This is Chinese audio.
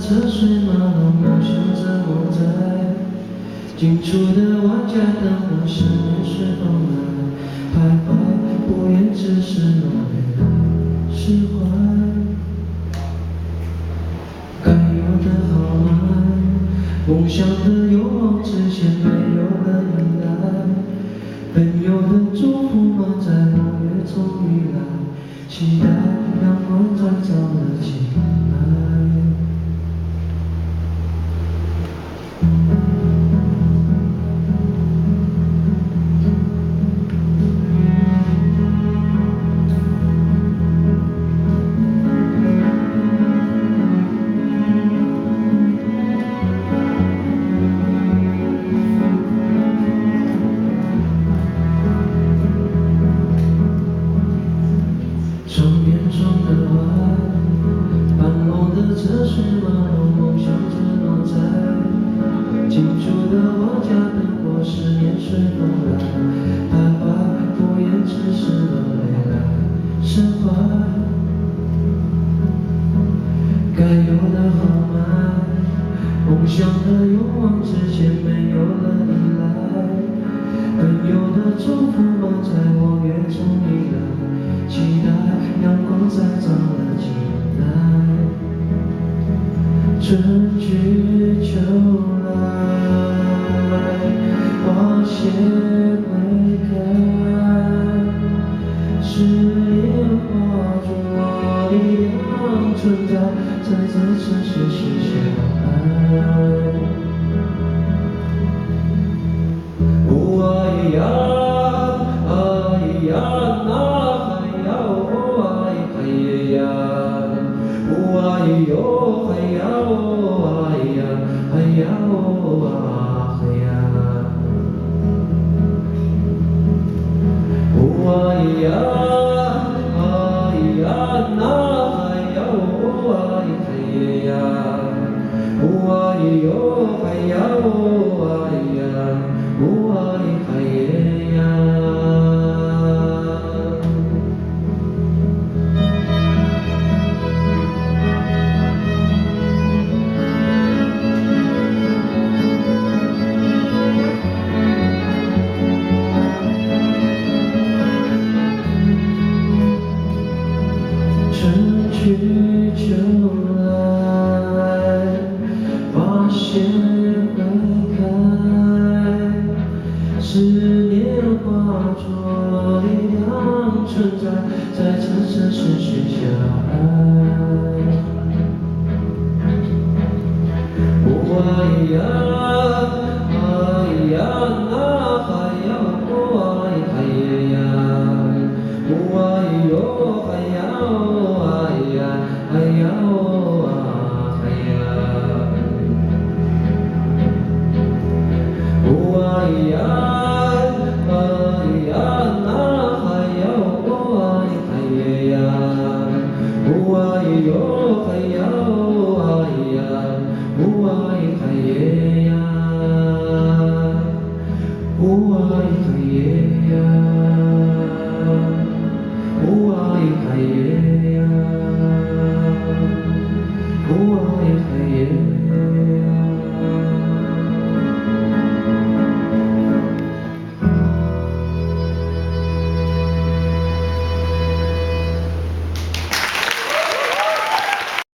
车水马龙，梦想着我在近处的万家灯火，思念随风来徘徊，不言只是落泪来释怀。该有的豪迈，梦想的勇往直前，没有了依赖，本有的祝福满载我越从依赖，期待阳光再照了进来。窗边窗的外，斑驳的车水马龙，梦想着落在近处的万家灯火，思念随风来徘徊，不言只是落泪来释怀。该有的豪迈，梦想的勇往直前，没有了依赖，本有的祝福满载我越从依赖，期待阳光再照了进来。春去秋来，花谢会开，是年华中我力量存在，在这城市写下爱。哎呀，哎呀，那哎呀，哦哎呀，哦哎哟，哎呀，哦哎呀，哎呀，哦哎呀，哦哎呀，哎呀，那哎呀，哦哎呀，哦哎哟，哎呀，哦哎呀，哦哎呀。春去秋来，花谢会开，是年华中力量存在，在这城市写下爱。哦哎呀，哎呀，那哎呀，哦哎呀，哦哎哟，哎呀，哦哎呀，哎呀，哦哎呀，哦哎呀。